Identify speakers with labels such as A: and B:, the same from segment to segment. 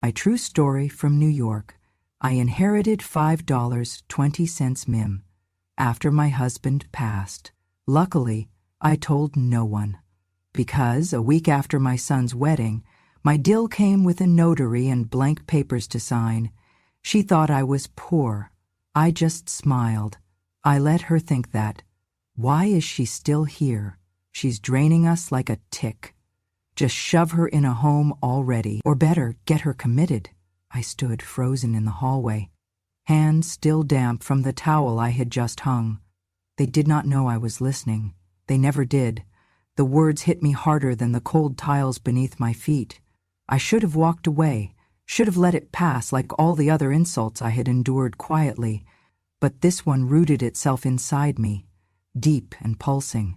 A: My true story from New York. I inherited $5.20 MIM after my husband passed. Luckily, I told no one. Because, a week after my son's wedding, my DIL came with a notary and blank papers to sign. She thought I was poor. I just smiled. I let her think that. Why is she still here? She's draining us like a tick. Just shove her in a home already, or better, get her committed. I stood frozen in the hallway, hands still damp from the towel I had just hung. They did not know I was listening. They never did. The words hit me harder than the cold tiles beneath my feet. I should have walked away, should have let it pass like all the other insults I had endured quietly, but this one rooted itself inside me, deep and pulsing.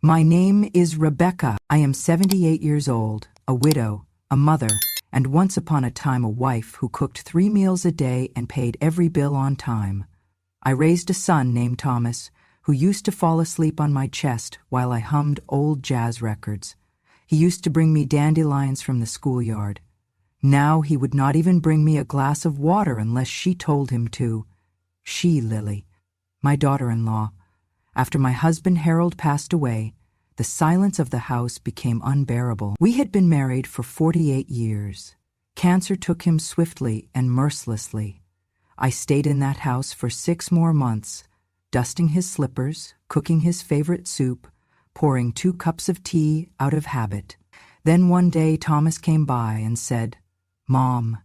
A: My name is Rebecca. I am 78 years old, a widow, a mother, and once upon a time a wife who cooked 3 meals a day and paid every bill on time. I raised a son named Thomas, who used to fall asleep on my chest while I hummed old jazz records. He used to bring me dandelions from the schoolyard. Now he would not even bring me a glass of water unless she told him to. She, Lily, my daughter-in-law. After my husband Harold passed away, the silence of the house became unbearable. We had been married for 48 years. Cancer took him swiftly and mercilessly. I stayed in that house for 6 more months, dusting his slippers, cooking his favorite soup, pouring 2 cups of tea out of habit. Then one day Thomas came by and said, "Mom,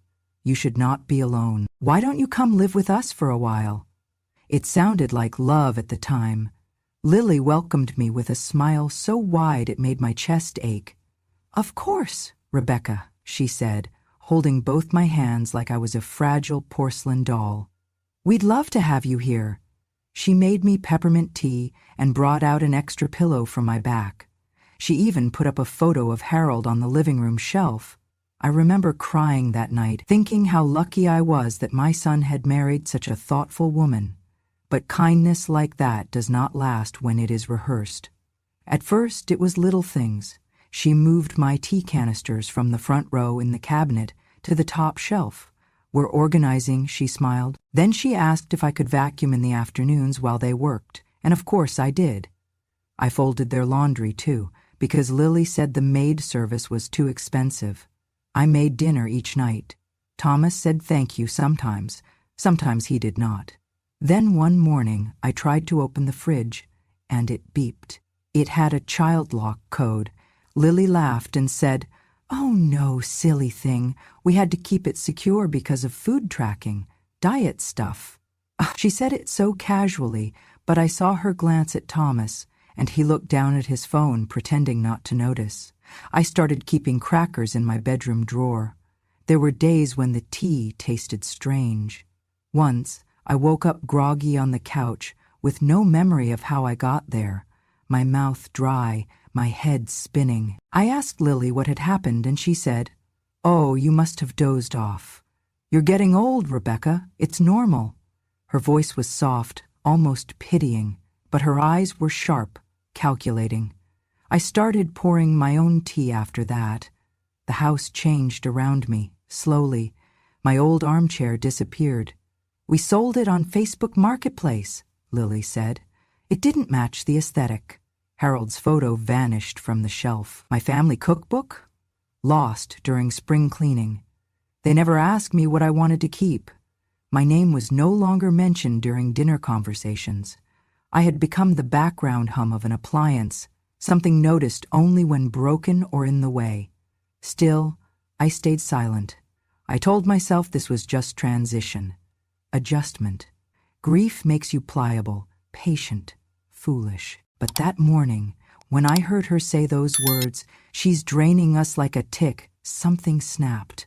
A: you should not be alone. Why don't you come live with us for a while?" It sounded like love at the time. Lily welcomed me with a smile so wide it made my chest ache. "Of course, Rebecca," she said, holding both my hands like I was a fragile porcelain doll. "We'd love to have you here." She made me peppermint tea and brought out an extra pillow from my back. She even put up a photo of Harold on the living room shelf. I remember crying that night, thinking how lucky I was that my son had married such a thoughtful woman. But kindness like that does not last when it is rehearsed. At first, it was little things. She moved my tea canisters from the front row in the cabinet to the top shelf. "We're organizing," she smiled. Then she asked if I could vacuum in the afternoons while they worked, and of course I did. I folded their laundry, too, because Lily said the maid service was too expensive. I made dinner each night. Thomas said thank you sometimes. Sometimes he did not. Then one morning, I tried to open the fridge, and it beeped. It had a child lock code. Lily laughed and said, "Oh no, silly thing. We had to keep it secure because of food tracking, diet stuff." She said it so casually, but I saw her glance at Thomas, and he looked down at his phone, pretending not to notice. I started keeping crackers in my bedroom drawer. There were days when the tea tasted strange. Once, I woke up groggy on the couch, with no memory of how I got there, my mouth dry, my head spinning. I asked Lily what had happened, and she said, "Oh, you must have dozed off. You're getting old, Rebecca. It's normal." Her voice was soft, almost pitying, but her eyes were sharp, calculating. I started pouring my own tea after that. The house changed around me, slowly. My old armchair disappeared. "We sold it on Facebook Marketplace," Lily said. It didn't match the aesthetic. Harold's photo vanished from the shelf. My family cookbook? Lost during spring cleaning. They never asked me what I wanted to keep. My name was no longer mentioned during dinner conversations. I had become the background hum of an appliance, something noticed only when broken or in the way. Still, I stayed silent. I told myself this was just transition. Adjustment. Grief makes you pliable, patient, foolish. But that morning, when I heard her say those words, "She's draining us like a tick," something snapped.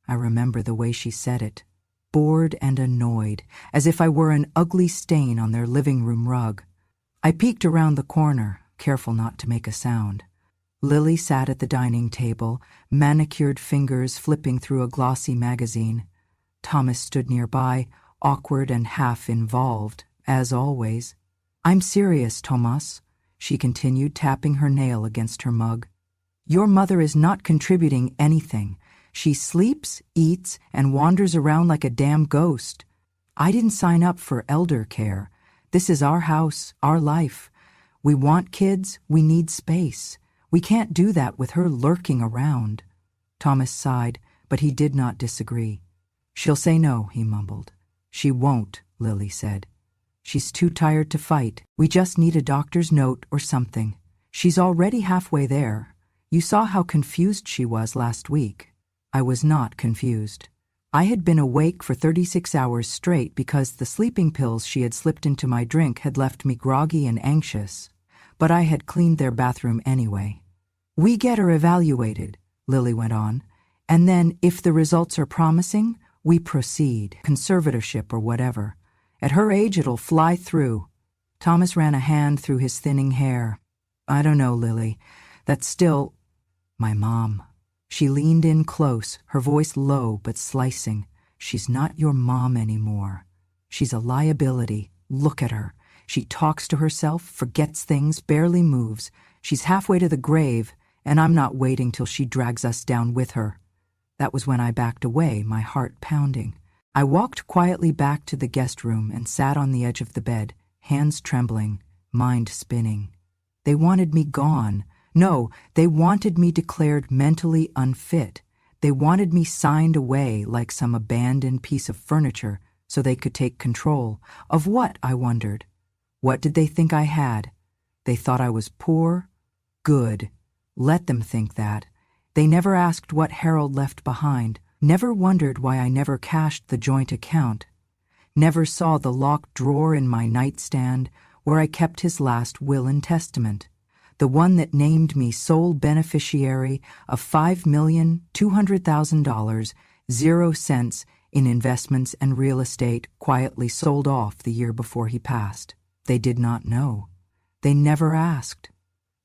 A: I remember the way she said it, bored and annoyed, as if I were an ugly stain on their living room rug. I peeked around the corner, careful not to make a sound. Lily sat at the dining table, manicured fingers flipping through a glossy magazine. Thomas stood nearby, awkward and half-involved, as always. "I'm serious, Thomas," she continued, tapping her nail against her mug. "Your mother is not contributing anything. She sleeps, eats, and wanders around like a damn ghost. I didn't sign up for elder care. This is our house, our life. We want kids, we need space. We can't do that with her lurking around." Thomas sighed, but he did not disagree. "She'll say no," he mumbled. "She won't," Lily said. "She's too tired to fight. We just need a doctor's note or something. She's already halfway there. You saw how confused she was last week." I was not confused. I had been awake for 36 hours straight because the sleeping pills she had slipped into my drink had left me groggy and anxious. But I had cleaned their bathroom anyway. "We get her evaluated," Lily went on, "and then, if the results are promising, we proceed, conservatorship or whatever. At her age, it'll fly through." Thomas ran a hand through his thinning hair. "I don't know, Lily. That's still—" "My mom." She leaned in close, her voice low but slicing. "She's not your mom anymore. She's a liability. Look at her. She talks to herself, forgets things, barely moves. She's halfway to the grave, and I'm not waiting till she drags us down with her." That was when I backed away, my heart pounding. I walked quietly back to the guest room and sat on the edge of the bed, hands trembling, mind spinning. They wanted me gone. No, they wanted me declared mentally unfit. They wanted me signed away like some abandoned piece of furniture so they could take control. Of what, I wondered? What did they think I had? They thought I was poor? Good. Let them think that. They never asked what Harold left behind, never wondered why I never cashed the joint account, never saw the locked drawer in my nightstand where I kept his last will and testament, the one that named me sole beneficiary of $5,200,000, 0 cents in investments and real estate quietly sold off the year before he passed. They did not know. They never asked.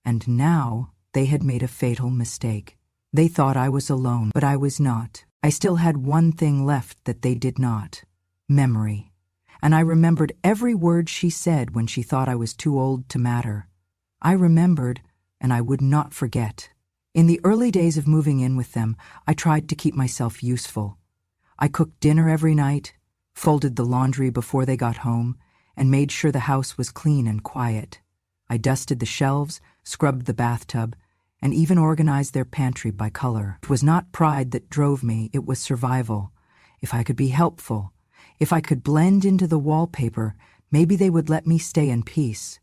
A: And now they had made a fatal mistake. They thought I was alone, but I was not. I still had one thing left that they did not: memory. And I remembered every word she said when she thought I was too old to matter. I remembered, and I would not forget. In the early days of moving in with them, I tried to keep myself useful. I cooked dinner every night, folded the laundry before they got home, and made sure the house was clean and quiet. I dusted the shelves, scrubbed the bathtub, and even organized their pantry by color. It was not pride that drove me, it was survival. If I could be helpful, if I could blend into the wallpaper, maybe they would let me stay in peace.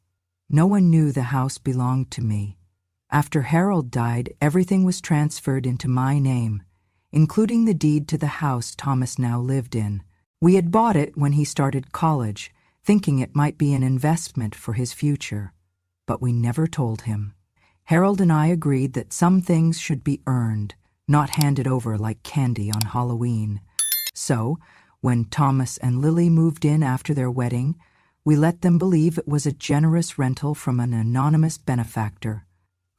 A: No one knew the house belonged to me. After Harold died, everything was transferred into my name, including the deed to the house Thomas now lived in. We had bought it when he started college, thinking it might be an investment for his future. But we never told him. Harold and I agreed that some things should be earned, not handed over like candy on Halloween. So, when Thomas and Lily moved in after their wedding, we let them believe it was a generous rental from an anonymous benefactor.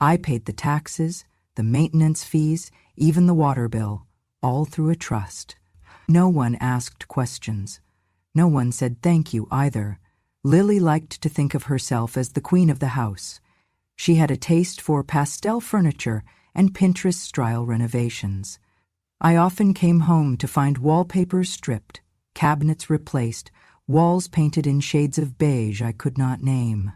A: I paid the taxes, the maintenance fees, even the water bill, all through a trust. No one asked questions. No one said thank you either. Lily liked to think of herself as the queen of the house. She had a taste for pastel furniture and Pinterest-style renovations. I often came home to find wallpapers stripped, cabinets replaced, walls painted in shades of beige I could not name.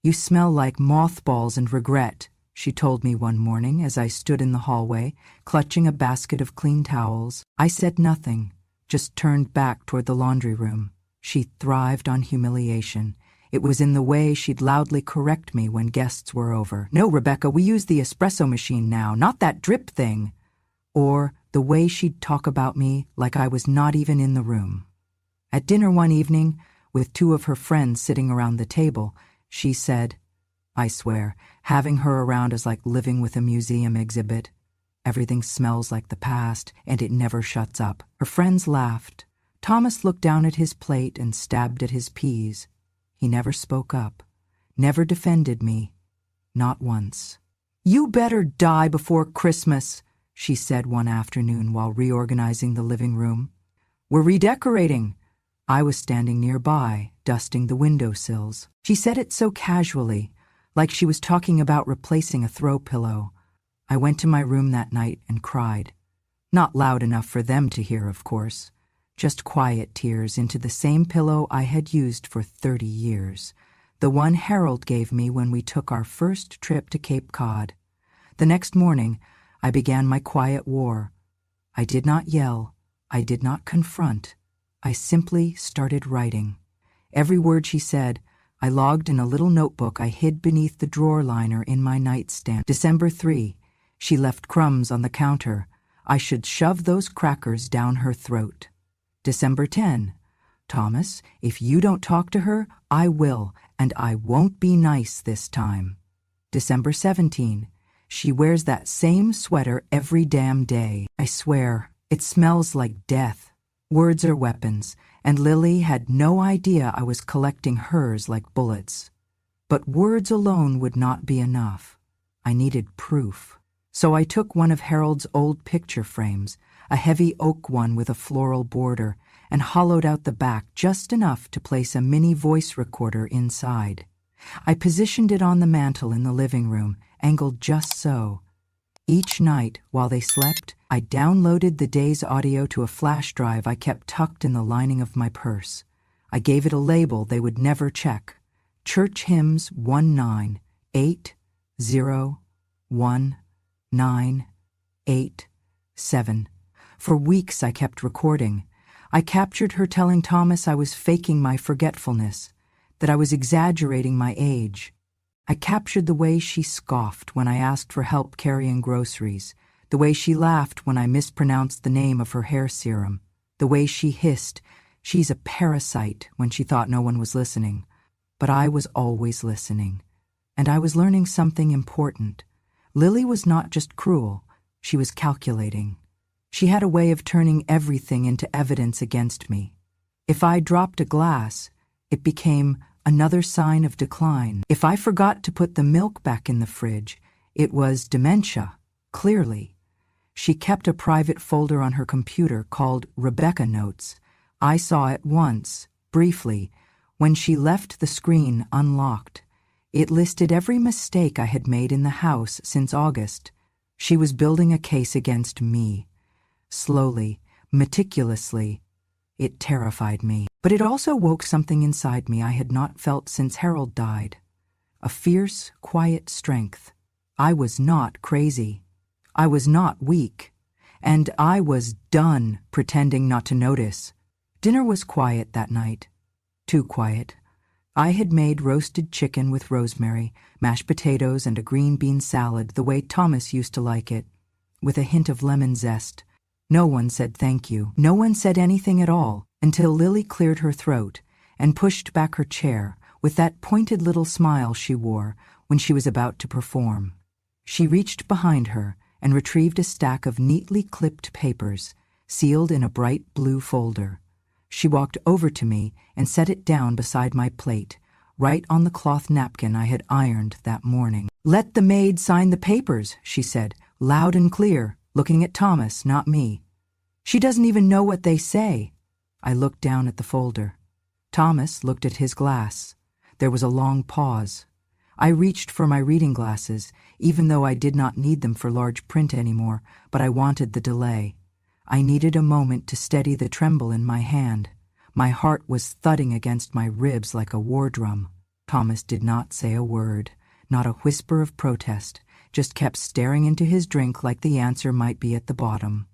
A: "You smell like mothballs and regret," she told me one morning as I stood in the hallway, clutching a basket of clean towels. I said nothing, just turned back toward the laundry room. She thrived on humiliation. It was in the way she'd loudly correct me when guests were over. "No, Rebecca, we use the espresso machine now, not that drip thing." Or the way she'd talk about me like I was not even in the room. At dinner one evening, with 2 of her friends sitting around the table, she said, "I swear, having her around is like living with a museum exhibit. Everything smells like the past, and it never shuts up." Her friends laughed. Thomas looked down at his plate and stabbed at his peas. He never spoke up, never defended me, not once. "You better die before Christmas," she said one afternoon while reorganizing the living room. "We're redecorating." I was standing nearby, dusting the windowsills. She said it so casually, like she was talking about replacing a throw pillow. I went to my room that night and cried. Not loud enough for them to hear, of course. Just quiet tears into the same pillow I had used for 30 years. The one Harold gave me when we took our first trip to Cape Cod. The next morning, I began my quiet war. I did not yell. I did not confront. I simply started writing. Every word she said, I logged in a little notebook I hid beneath the drawer liner in my nightstand. December 3. She left crumbs on the counter. I should shove those crackers down her throat. December 10. Thomas, if you don't talk to her, I will, and I won't be nice this time. December 17. She wears that same sweater every damn day. I swear, it smells like death. Words are weapons, and Lily had no idea I was collecting hers like bullets. But words alone would not be enough. I needed proof. So I took one of Harold's old picture frames, a heavy oak one with a floral border, and hollowed out the back just enough to place a mini voice recorder inside. I positioned it on the mantel in the living room, angled just so. Each night, while they slept, I downloaded the day's audio to a flash drive I kept tucked in the lining of my purse. I gave it a label they would never check. Church Hymns 19801987. For weeks I kept recording. I captured her telling Thomas I was faking my forgetfulness, that I was exaggerating my age. I captured the way she scoffed when I asked for help carrying groceries, the way she laughed when I mispronounced the name of her hair serum, the way she hissed, "She's a parasite," when she thought no one was listening. But I was always listening, and I was learning something important. Lily was not just cruel, she was calculating. She had a way of turning everything into evidence against me. If I dropped a glass, it became another sign of decline. If I forgot to put the milk back in the fridge, it was dementia, clearly. She kept a private folder on her computer called Rebecca Notes. I saw it once, briefly, when she left the screen unlocked. It listed every mistake I had made in the house since August. She was building a case against me. Slowly, meticulously. It terrified me. But it also woke something inside me I had not felt since Harold died. A fierce, quiet strength. I was not crazy. I was not weak. And I was done pretending not to notice. Dinner was quiet that night. Too quiet. I had made roasted chicken with rosemary, mashed potatoes, and a green bean salad the way Thomas used to like it, with a hint of lemon zest. No one said thank you. No one said anything at all until Lily cleared her throat and pushed back her chair with that pointed little smile she wore when she was about to perform. She reached behind her and retrieved a stack of neatly clipped papers, sealed in a bright blue folder. She walked over to me and set it down beside my plate, right on the cloth napkin I had ironed that morning. "Let the maid sign the papers," she said, loud and clear, looking at Thomas, not me. "She doesn't even know what they say." I looked down at the folder. Thomas looked at his glass. There was a long pause. I reached for my reading glasses, even though I did not need them for large print anymore, but I wanted the delay. I needed a moment to steady the tremble in my hand. My heart was thudding against my ribs like a war drum. Thomas did not say a word, not a whisper of protest, just kept staring into his drink like the answer might be at the bottom.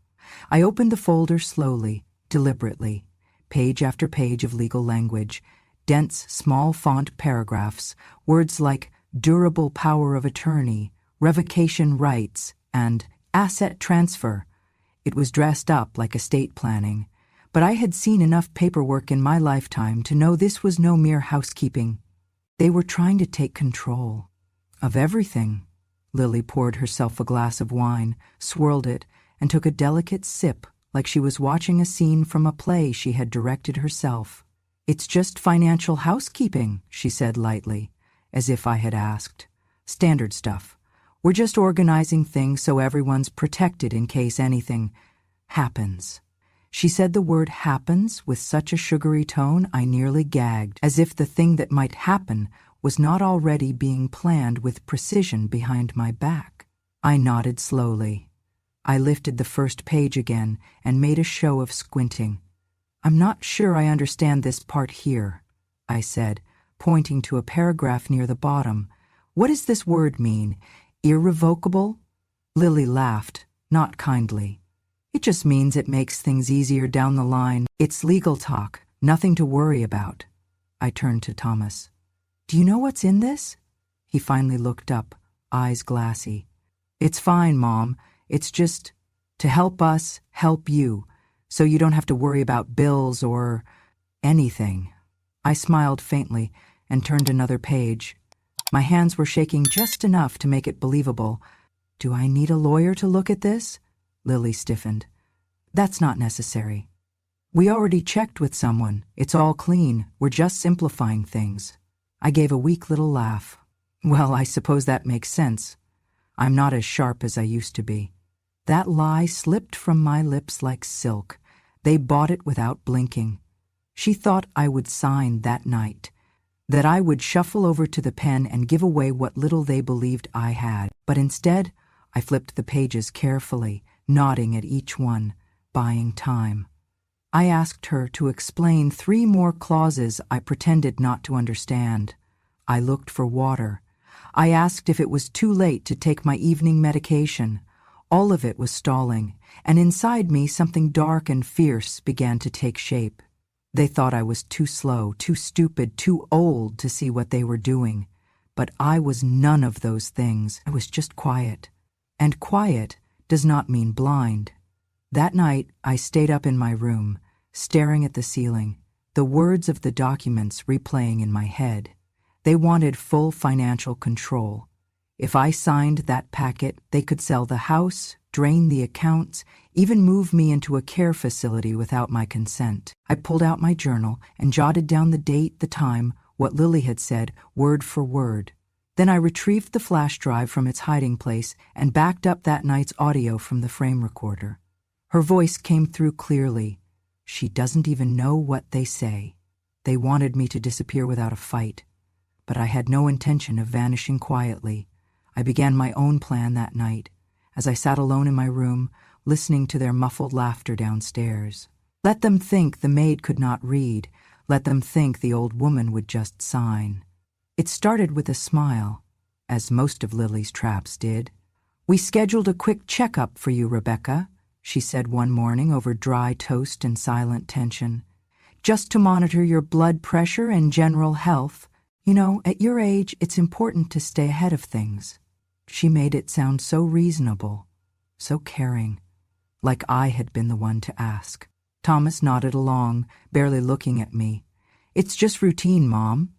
A: I opened the folder slowly, deliberately, page after page of legal language, dense, small font paragraphs, words like durable power of attorney, revocation rights, and asset transfer. It was dressed up like estate planning, but I had seen enough paperwork in my lifetime to know this was no mere housekeeping. They were trying to take control of everything. Lily poured herself a glass of wine, swirled it, and took a delicate sip like she was watching a scene from a play she had directed herself. "It's just financial housekeeping," she said lightly, as if I had asked. "Standard stuff. We're just organizing things so everyone's protected in case anything happens." She said the word happens with such a sugary tone I nearly gagged, as if the thing that might happen was not already being planned with precision behind my back. I nodded slowly. I lifted the first page again and made a show of squinting. "I'm not sure I understand this part here," I said, pointing to a paragraph near the bottom. "What does this word mean? Irrevocable?" Lily laughed, not kindly. "It just means it makes things easier down the line. It's legal talk, nothing to worry about." I turned to Thomas. "Do you know what's in this?" He finally looked up, eyes glassy. "It's fine, Mom. It's just to help us help you, so you don't have to worry about bills or anything." I smiled faintly and turned another page. My hands were shaking just enough to make it believable. "Do I need a lawyer to look at this?" Lily stiffened. "That's not necessary. We already checked with someone. It's all clean. We're just simplifying things." I gave a weak little laugh. "Well, I suppose that makes sense. I'm not as sharp as I used to be." That lie slipped from my lips like silk. They bought it without blinking. She thought I would sign that night, that I would shuffle over to the pen and give away what little they believed I had. But instead, I flipped the pages carefully, nodding at each one, buying time. I asked her to explain 3 more clauses I pretended not to understand. I looked for water. I asked if it was too late to take my evening medication. All of it was stalling, and inside me something dark and fierce began to take shape. They thought I was too slow, too stupid, too old to see what they were doing. But I was none of those things. I was just quiet. And quiet does not mean blind. That night, I stayed up in my room, staring at the ceiling, the words of the documents replaying in my head. They wanted full financial control. If I signed that packet, they could sell the house, drain the accounts, even move me into a care facility without my consent. I pulled out my journal and jotted down the date, the time, what Lily had said, word for word. Then I retrieved the flash drive from its hiding place and backed up that night's audio from the frame recorder. Her voice came through clearly. "She doesn't even know what they say." They wanted me to disappear without a fight, but I had no intention of vanishing quietly. I began my own plan that night, as I sat alone in my room, listening to their muffled laughter downstairs. Let them think the maid could not read. Let them think the old woman would just sign. It started with a smile, as most of Lily's traps did. "We scheduled a quick checkup for you, Rebecca," she said one morning over dry toast and silent tension. "Just to monitor your blood pressure and general health. You know, at your age, it's important to stay ahead of things." She made it sound so reasonable, so caring, like I had been the one to ask. Thomas nodded along, barely looking at me. "It's just routine, Mom.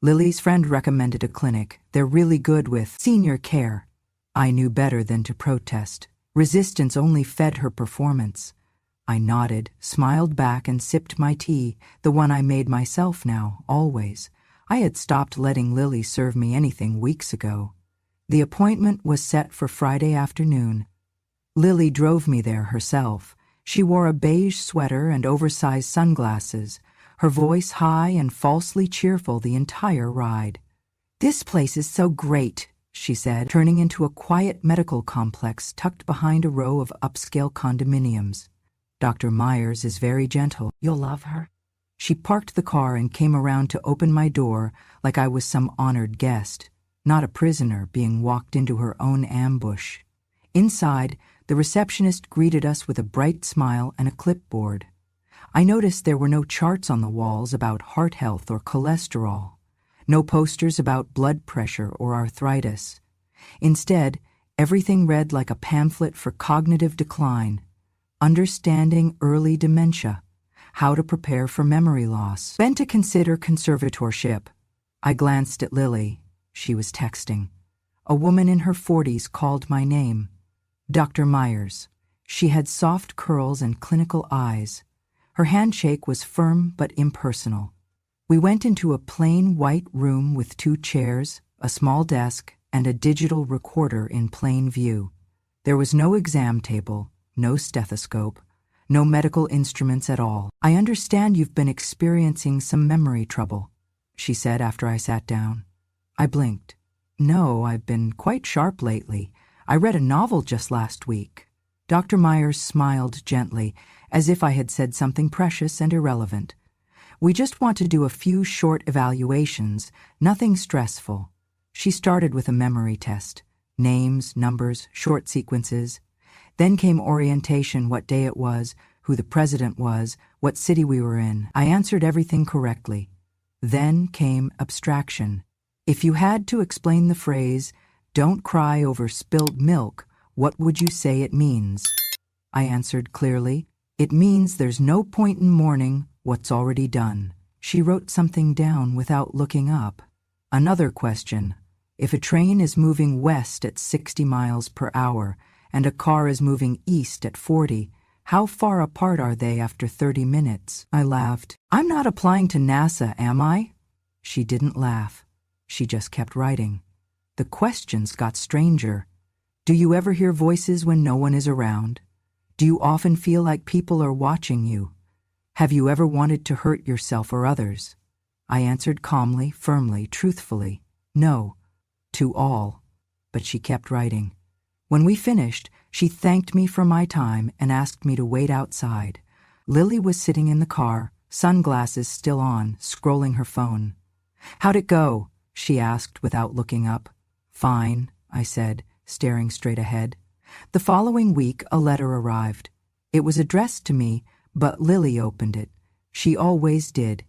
A: Lily's friend recommended a clinic. They're really good with senior care." I knew better than to protest. Resistance only fed her performance. I nodded, smiled back, and sipped my tea, the one I made myself now, always. I had stopped letting Lily serve me anything weeks ago. The appointment was set for Friday afternoon. Lily drove me there herself. She wore a beige sweater and oversized sunglasses, her voice high and falsely cheerful the entire ride. "This place is so great," she said, turning into a quiet medical complex tucked behind a row of upscale condominiums. "Dr. Myers is very gentle. You'll love her." She parked the car and came around to open my door like I was some honored guest, not a prisoner being walked into her own ambush. Inside, the receptionist greeted us with a bright smile and a clipboard. I noticed there were no charts on the walls about heart health or cholesterol, no posters about blood pressure or arthritis. Instead, everything read like a pamphlet for cognitive decline, understanding early dementia, how to prepare for memory loss, when to consider conservatorship. I glanced at Lily. She was texting. A woman in her 40s called my name. Dr. Myers. She had soft curls and clinical eyes. Her handshake was firm but impersonal. We went into a plain white room with 2 chairs, a small desk, and a digital recorder in plain view. There was no exam table, no stethoscope, no medical instruments at all. "I understand you've been experiencing some memory trouble," she said after I sat down. I blinked. "No, I've been quite sharp lately. I read a novel just last week." Dr. Myers smiled gently, as if I had said something precious and irrelevant. We just want to do a few short evaluations, nothing stressful. She started with a memory test. Names, numbers, short sequences. Then came orientation, what day it was, who the president was, what city we were in. I answered everything correctly. Then came abstraction. If you had to explain the phrase, "Don't cry over spilled milk," what would you say it means? I answered clearly, "It means there's no point in mourning what's already done." She wrote something down without looking up. Another question. If a train is moving west at 60 miles per hour and a car is moving east at 40, how far apart are they after 30 minutes? I laughed. I'm not applying to NASA, am I? She didn't laugh. She just kept writing. The questions got stranger. Do you ever hear voices when no one is around? Do you often feel like people are watching you? Have you ever wanted to hurt yourself or others? I answered calmly, firmly, truthfully. No. To all. But she kept writing. When we finished, she thanked me for my time and asked me to wait outside. Lily was sitting in the car, sunglasses still on, scrolling her phone. How'd it go? She asked without looking up. Fine, I said, staring straight ahead. The following week, a letter arrived. It was addressed to me, but Lily opened it. She always did.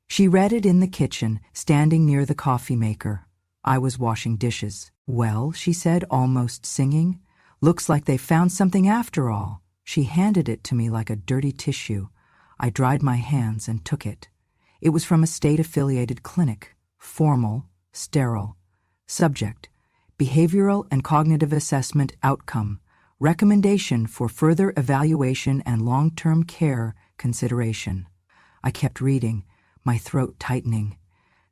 A: She read it in the kitchen, standing near the coffee maker. I was washing dishes. Well, she said, almost singing. Looks like they found something after all. She handed it to me like a dirty tissue. I dried my hands and took it. It was from a state-affiliated clinic. Formal, sterile. Subject: Behavioral and Cognitive Assessment Outcome. Recommendation for further evaluation and long-term care consideration. I kept reading, my throat tightening.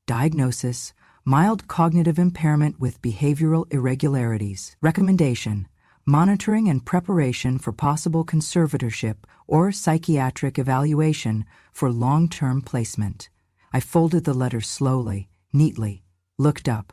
A: Diagnosis: mild cognitive impairment with behavioral irregularities. Recommendation: monitoring and preparation for possible conservatorship or psychiatric evaluation for long-term placement. I folded the letter slowly, neatly, looked up.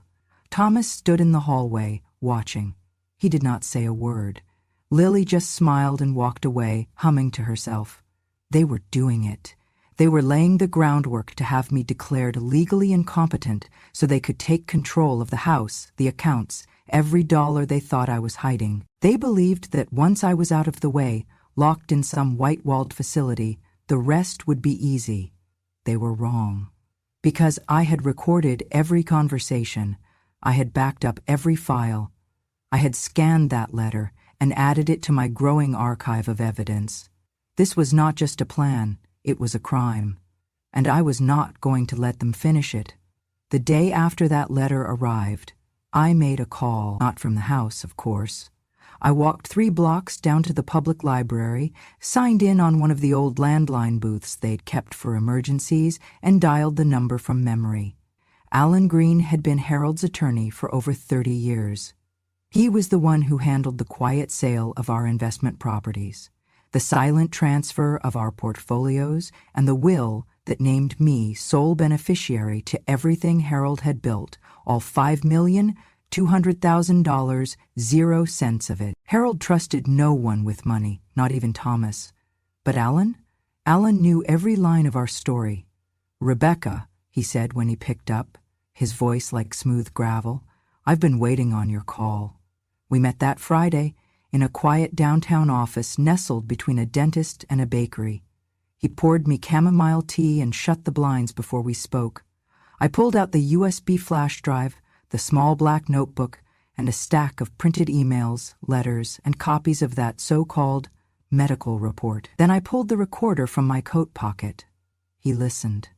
A: Thomas stood in the hallway, watching. He did not say a word. Lily just smiled and walked away, humming to herself. They were doing it. They were laying the groundwork to have me declared legally incompetent so they could take control of the house, the accounts, every dollar they thought I was hiding. They believed that once I was out of the way, locked in some white-walled facility, the rest would be easy. They were wrong. Because I had recorded every conversation, I had backed up every file. I had scanned that letter and added it to my growing archive of evidence. This was not just a plan. It was a crime, and I was not going to let them finish it. The day after that letter arrived, I made a call, not from the house, of course. I walked 3 blocks down to the public library, signed in on one of the old landline booths they'd kept for emergencies, and dialed the number from memory. Alan Green had been Harold's attorney for over 30 years. He was the one who handled the quiet sale of our investment properties, the silent transfer of our portfolios, and the will that named me sole beneficiary to everything Harold had built, all $5,200,000, 0 cents of it. Harold trusted no one with money, not even Thomas. But Alan? Alan knew every line of our story. "Rebecca," he said when he picked up, his voice like smooth gravel, "I've been waiting on your call." We met that Friday, in a quiet downtown office nestled between a dentist and a bakery. He poured me chamomile tea and shut the blinds before we spoke. I pulled out the USB flash drive, the small black notebook, and a stack of printed emails, letters, and copies of that so-called medical report. Then I pulled the recorder from my coat pocket. He listened.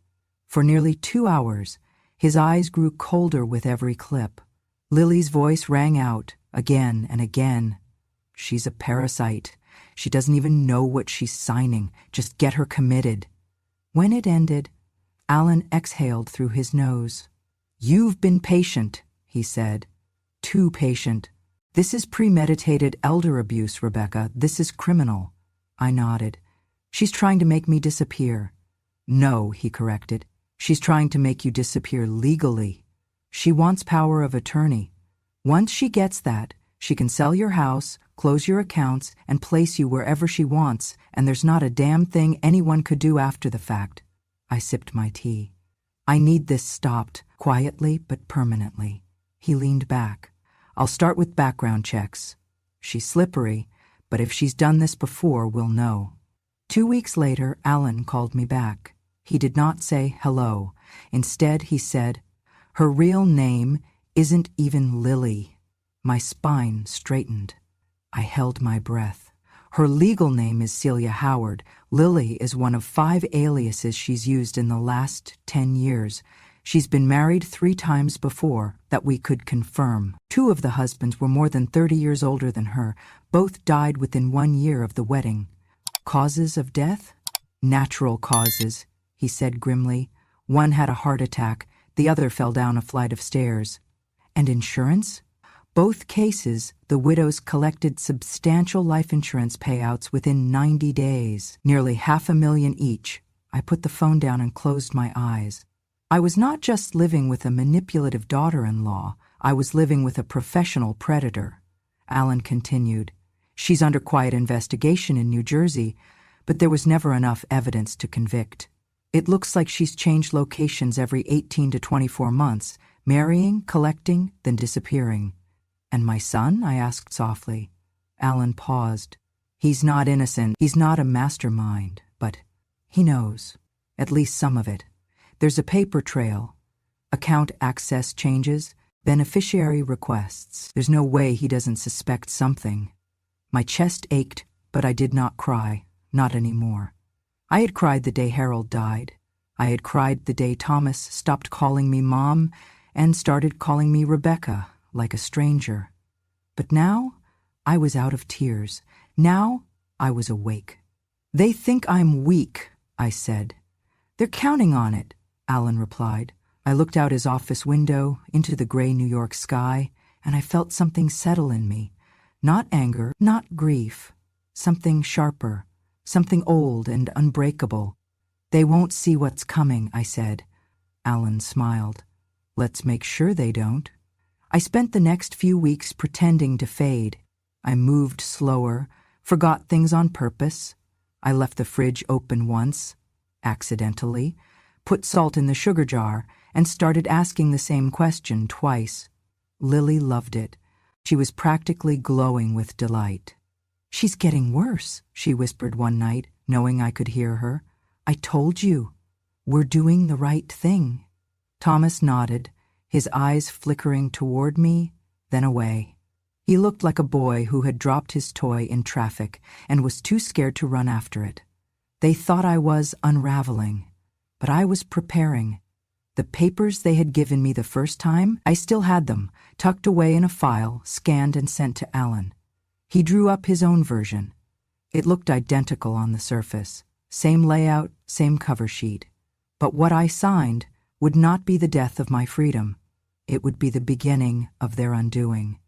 A: For nearly 2 hours, his eyes grew colder with every clip. Lily's voice rang out, again and again. "She's a parasite. She doesn't even know what she's signing. Just get her committed." When it ended, Alan exhaled through his nose. "You've been patient," he said. "Too patient. This is premeditated elder abuse, Rebecca. This is criminal." I nodded. "She's trying to make me disappear." "No," he corrected. "She's trying to make you disappear legally. She wants power of attorney. Once she gets that, She can sell your house, close your accounts, and place you wherever she wants, and there's not a damn thing anyone could do after the fact. I sipped my tea. I need this stopped, quietly but permanently. He leaned back. I'll start with background checks. She's slippery, but if she's done this before, we'll know. 2 weeks later, Alan called me back. He did not say hello. Instead, he said, "Her real name isn't even Lily." My spine straightened. I held my breath. Her legal name is Celia Howard. Lily is one of 5 aliases she's used in the last 10 years. She's been married 3 times before, that we could confirm. 2 of the husbands were more than 30 years older than her. Both died within 1 year of the wedding. Causes of death? Natural causes, he said grimly. One had a heart attack, the other fell down a flight of stairs. And insurance? Both cases, the widows collected substantial life insurance payouts within 90 days, nearly $500,000 each. I put the phone down and closed my eyes. I was not just living with a manipulative daughter-in-law, I was living with a professional predator. Alan continued. She's under quiet investigation in New Jersey, but there was never enough evidence to convict. It looks like she's changed locations every 18 to 24 months, marrying, collecting, then disappearing. And my son? I asked softly. Alan paused. He's not innocent. He's not a mastermind, but he knows, at least some of it. There's a paper trail. Account access changes, beneficiary requests. There's no way he doesn't suspect something. My chest ached, but I did not cry, not anymore. I had cried the day Harold died. I had cried the day Thomas stopped calling me Mom and started calling me Rebecca, like a stranger. But now, I was out of tears. Now, I was awake. They think I'm weak, I said. They're counting on it, Alan replied. I looked out his office window, into the gray New York sky, and I felt something settle in me. Not anger, not grief. Something sharper, something old and unbreakable. They won't see what's coming, I said. Alan smiled. Let's make sure they don't. I spent the next few weeks pretending to fade. I moved slower, forgot things on purpose. I left the fridge open once, accidentally, put salt in the sugar jar, and started asking the same question twice. Lily loved it. She was practically glowing with delight. She's getting worse, she whispered one night, knowing I could hear her. I told you. We're doing the right thing. Thomas nodded, his eyes flickering toward me, then away. He looked like a boy who had dropped his toy in traffic and was too scared to run after it. They thought I was unraveling, but I was preparing. The papers they had given me the first time, I still had them, tucked away in a file, scanned and sent to Alan. He drew up his own version. It looked identical on the surface, same layout, same cover sheet. But what I signed would not be the death of my freedom. It would be the beginning of their undoing.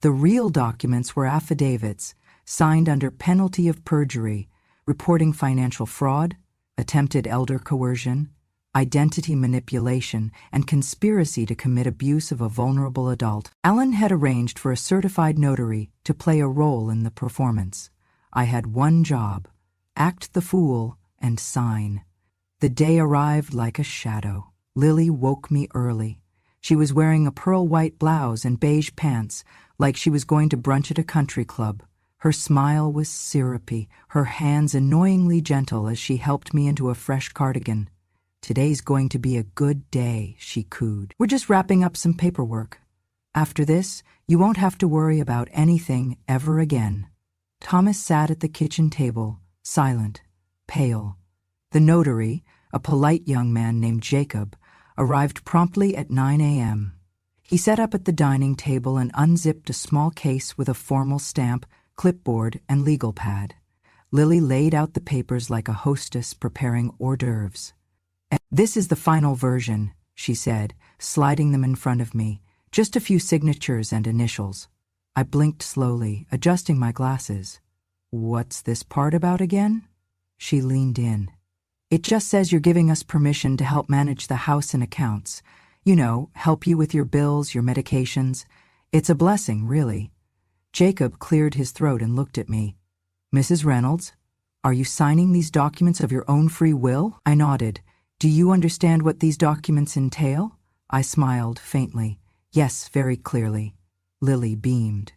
A: The real documents were affidavits, signed under penalty of perjury, reporting financial fraud, attempted elder coercion, identity manipulation, and conspiracy to commit abuse of a vulnerable adult. Alan had arranged for a certified notary to play a role in the performance. I had one job: act the fool and sign. The day arrived like a shadow. Lily woke me early. She was wearing a pearl-white blouse and beige pants, like she was going to brunch at a country club. Her smile was syrupy, her hands annoyingly gentle as she helped me into a fresh cardigan. Today's going to be a good day, she cooed. We're just wrapping up some paperwork. After this, you won't have to worry about anything ever again. Thomas sat at the kitchen table, silent, pale. The notary, a polite young man named Jacob, arrived promptly at 9 a.m. He sat up at the dining table and unzipped a small case with a formal stamp, clipboard, and legal pad. Lily laid out the papers like a hostess preparing hors d'oeuvres. This is the final version, she said, sliding them in front of me, just a few signatures and initials. I blinked slowly, adjusting my glasses. What's this part about again? She leaned in. It just says you're giving us permission to help manage the house and accounts. You know, help you with your bills, your medications. It's a blessing, really. Jacob cleared his throat and looked at me. Mrs. Reynolds, are you signing these documents of your own free will? I nodded. Do you understand what these documents entail? I smiled faintly. Yes, very clearly. Lily beamed.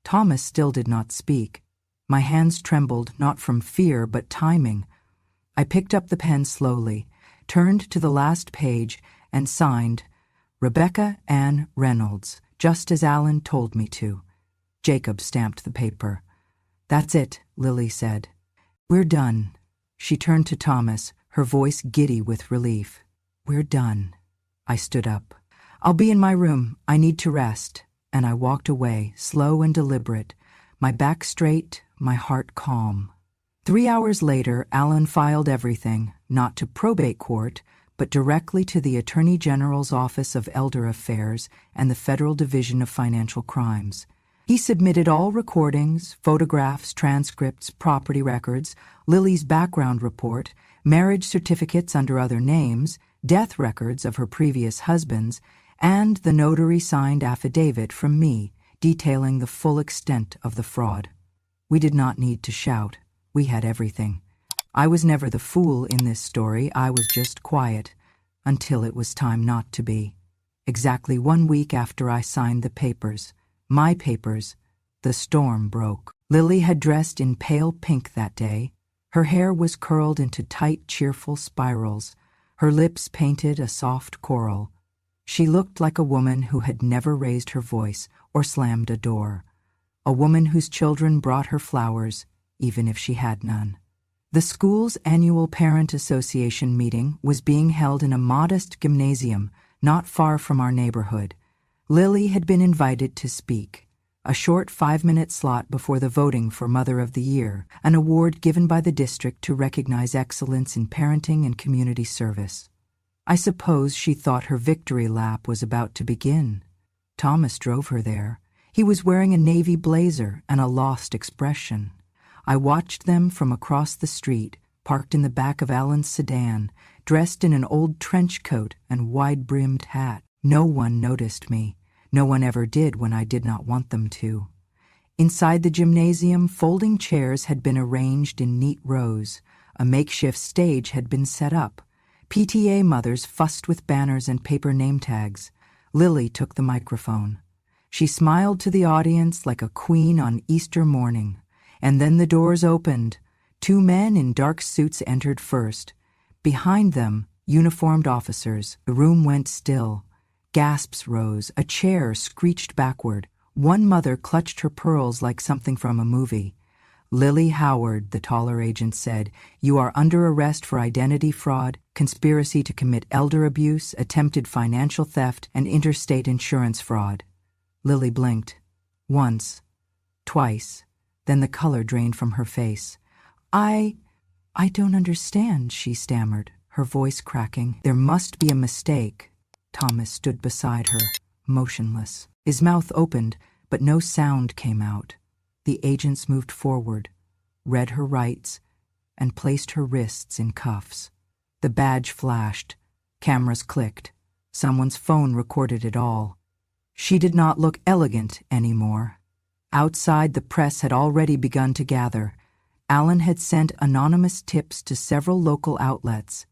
A: Thomas still did not speak. My hands trembled, not from fear, but timing. I picked up the pen slowly, turned to the last page, and signed, Rebecca Ann Reynolds, just as Alan told me to. Jacob stamped the paper. That's it, Lily said. We're done. She turned to Thomas, her voice giddy with relief. We're done. I stood up. I'll be in my room. I need to rest. And I walked away, slow and deliberate, my back straight, my heart calm. 3 hours later, Alan filed everything, not to probate court, but directly to the Attorney General's Office of Elder Affairs and the Federal Division of Financial Crimes. He submitted all recordings, photographs, transcripts, property records, Lily's background report, marriage certificates under other names, death records of her previous husbands, and the notary-signed affidavit from me detailing the full extent of the fraud. We did not need to shout. We had everything. I was never the fool in this story. I was just quiet, until it was time not to be. Exactly 1 week after I signed the papers, my papers, the storm broke. Lily had dressed in pale pink that day. Her hair was curled into tight, cheerful spirals, her lips painted a soft coral. She looked like a woman who had never raised her voice or slammed a door, a woman whose children brought her flowers, even if she had none. The school's annual Parent Association meeting was being held in a modest gymnasium not far from our neighborhood. Lily had been invited to speak, a short 5-minute slot before the voting for Mother of the Year, an award given by the district to recognize excellence in parenting and community service. I suppose she thought her victory lap was about to begin. Thomas drove her there. He was wearing a navy blazer and a lost expression. I watched them from across the street, parked in the back of Alan's sedan, dressed in an old trench coat and wide-brimmed hat. No one noticed me. No one ever did when I did not want them to. Inside the gymnasium, folding chairs had been arranged in neat rows. A makeshift stage had been set up. PTA mothers fussed with banners and paper name tags. Lily took the microphone. She smiled to the audience like a queen on Easter morning. And then the doors opened. 2 men in dark suits entered first. Behind them, uniformed officers. The room went still. Gasps rose. A chair screeched backward. One mother clutched her pearls like something from a movie. Lily Howard, the taller agent said, you are under arrest for identity fraud, conspiracy to commit elder abuse, attempted financial theft, and interstate insurance fraud. Lily blinked. Once. Twice. Then the color drained from her face. I don't understand, she stammered, her voice cracking. There must be a mistake. Thomas stood beside her, motionless. His mouth opened, but no sound came out. The agents moved forward, read her rights, and placed her wrists in cuffs. The badge flashed. Cameras clicked. Someone's phone recorded it all. She did not look elegant anymore. Outside, the press had already begun to gather. Alan had sent anonymous tips to several local outlets,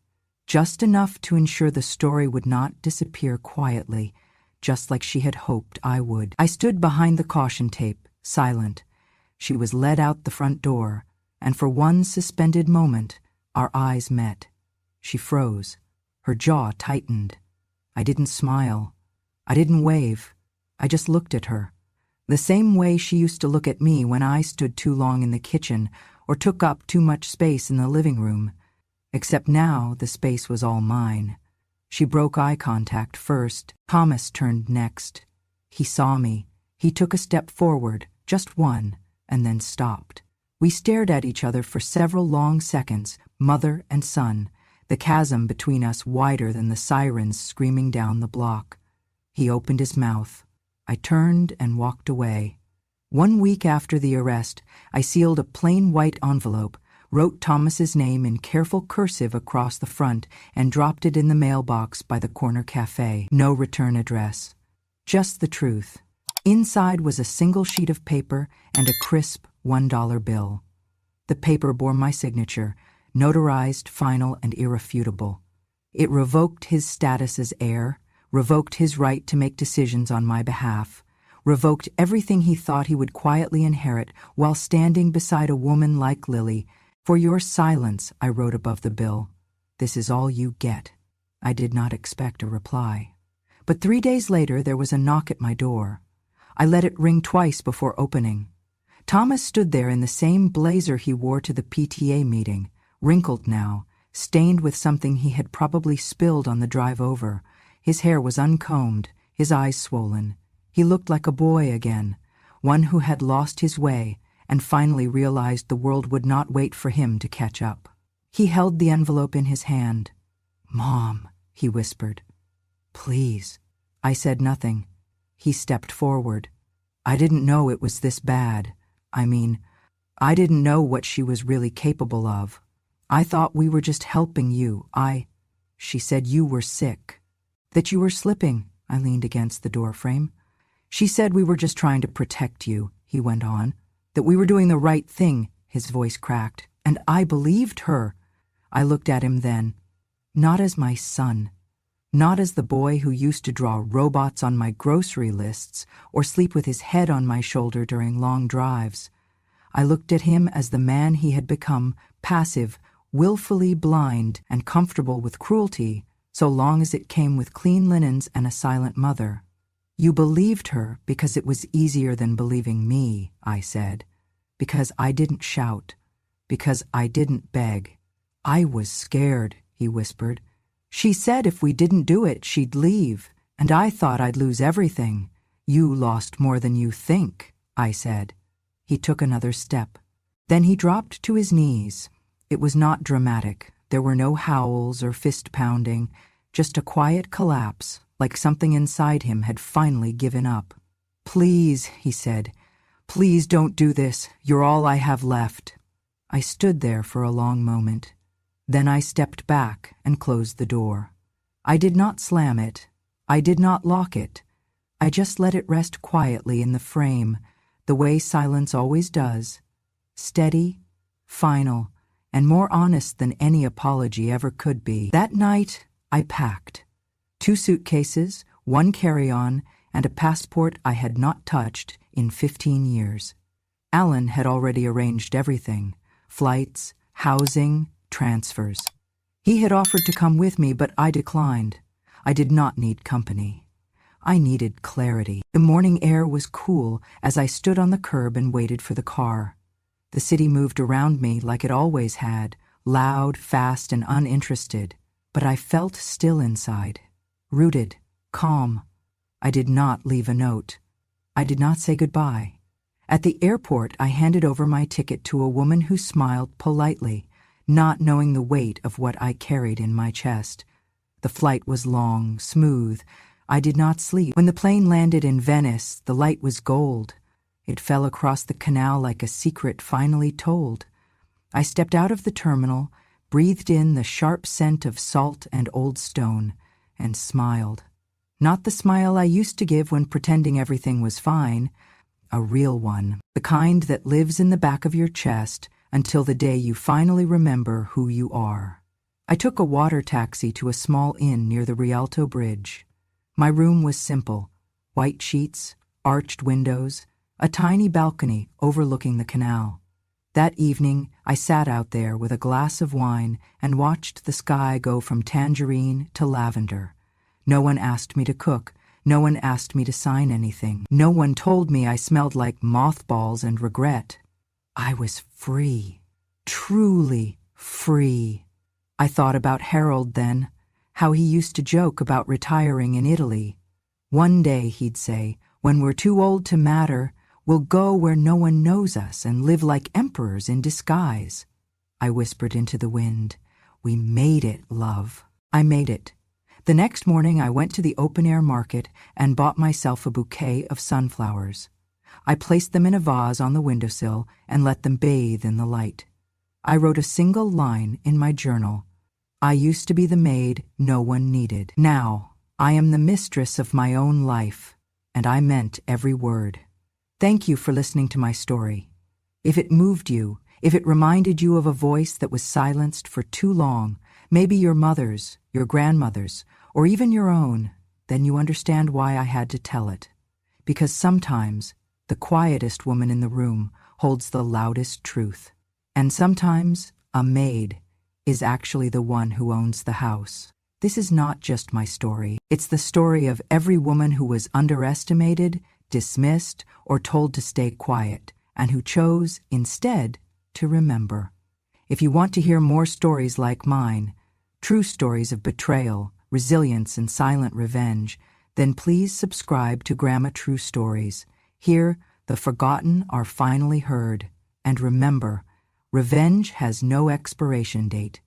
A: just enough to ensure the story would not disappear quietly, just like she had hoped I would. I stood behind the caution tape, silent. She was led out the front door, and for one suspended moment, our eyes met. She froze. Her jaw tightened. I didn't smile. I didn't wave. I just looked at her. The same way she used to look at me when I stood too long in the kitchen or took up too much space in the living room. Except now the space was all mine. She broke eye contact first. Thomas turned next. He saw me. He took a step forward, just one, and then stopped. We stared at each other for several long seconds, mother and son, the chasm between us wider than the sirens screaming down the block. He opened his mouth. I turned and walked away. 1 week after the arrest, I sealed a plain white envelope, wrote Thomas's name in careful cursive across the front, and dropped it in the mailbox by the corner cafe. No return address. Just the truth. Inside was a single sheet of paper and a crisp $1 bill. The paper bore my signature, notarized, final, and irrefutable. It revoked his status as heir, revoked his right to make decisions on my behalf, revoked everything he thought he would quietly inherit while standing beside a woman like Lily. "For your silence," I wrote above the bill. "This is all you get." I did not expect a reply. But 3 days later there was a knock at my door. I let it ring twice before opening. Thomas stood there in the same blazer he wore to the PTA meeting, wrinkled now, stained with something he had probably spilled on the drive over. His hair was uncombed, his eyes swollen. He looked like a boy again, one who had lost his way and finally realized the world would not wait for him to catch up. He held the envelope in his hand. "Mom," he whispered. "Please." I said nothing. He stepped forward. "I didn't know it was this bad. I didn't know what she was really capable of. I thought we were just helping you. She said you were sick. That you were slipping." I leaned against the doorframe. "She said we were just trying to protect you," he went on. "That we were doing the right thing," his voice cracked. "And I believed her." I looked at him then. Not as my son. Not as the boy who used to draw robots on my grocery lists or sleep with his head on my shoulder during long drives. I looked at him as the man he had become, passive, willfully blind, and comfortable with cruelty, so long as it came with clean linens and a silent mother. "You believed her because it was easier than believing me," I said. "Because I didn't shout. Because I didn't beg. I was scared," he whispered. "She said if we didn't do it, she'd leave, and I thought I'd lose everything." "You lost more than you think," I said. He took another step. Then he dropped to his knees. It was not dramatic. There were no howls or fist-pounding, just a quiet collapse, like something inside him had finally given up. "Please," he said, "please don't do this. You're all I have left." I stood there for a long moment. Then I stepped back and closed the door. I did not slam it. I did not lock it. I just let it rest quietly in the frame, the way silence always does. Steady, final, and more honest than any apology ever could be. That night, I packed 2 suitcases, 1 carry-on, and a passport I had not touched in 15 years. Alan had already arranged everything: flights, housing, transfers. He had offered to come with me, but I declined. I did not need company. I needed clarity. The morning air was cool as I stood on the curb and waited for the car. The city moved around me like it always had, loud, fast, and uninterested, but I felt still inside, rooted, calm. I did not leave a note. I did not say goodbye. At the airport, I handed over my ticket to a woman who smiled politely, not knowing the weight of what I carried in my chest. The flight was long, smooth. I did not sleep. When the plane landed in Venice, the light was gold. It fell across the canal like a secret finally told. I stepped out of the terminal, breathed in the sharp scent of salt and old stone, and smiled. Not the smile I used to give when pretending everything was fine, a real one, the kind that lives in the back of your chest until the day you finally remember who you are. I took a water taxi to a small inn near the Rialto Bridge. My room was simple: white sheets, arched windows, a tiny balcony overlooking the canal. That evening, I sat out there with a glass of wine and watched the sky go from tangerine to lavender. No one asked me to cook. No one asked me to sign anything. No one told me I smelled like mothballs and regret. I was free, truly free. I thought about Harold then, how he used to joke about retiring in Italy. One day, he'd say, when we're too old to matter, we'll go where no one knows us and live like emperors in disguise. I whispered into the wind. We made it, love. I made it. The next morning I went to the open-air market and bought myself a bouquet of sunflowers. I placed them in a vase on the windowsill and let them bathe in the light. I wrote a single line in my journal. I used to be the maid no one needed. Now I am the mistress of my own life. and I meant every word. Thank you for listening to my story. If it moved you, if it reminded you of a voice that was silenced for too long, maybe your mother's, your grandmother's, or even your own, then you understand why I had to tell it. Because sometimes the quietest woman in the room holds the loudest truth. And sometimes a maid is actually the one who owns the house. This is not just my story. It's the story of every woman who was underestimated, dismissed, or told to stay quiet, and who chose, instead, to remember. If you want to hear more stories like mine, true stories of betrayal, resilience, and silent revenge, then please subscribe to Grandma True Stories. Here, the forgotten are finally heard. And remember, revenge has no expiration date.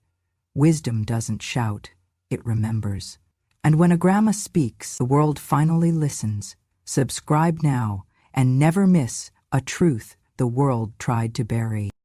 A: Wisdom doesn't shout, it remembers. And when a grandma speaks, the world finally listens. Subscribe now and never miss a truth the world tried to bury.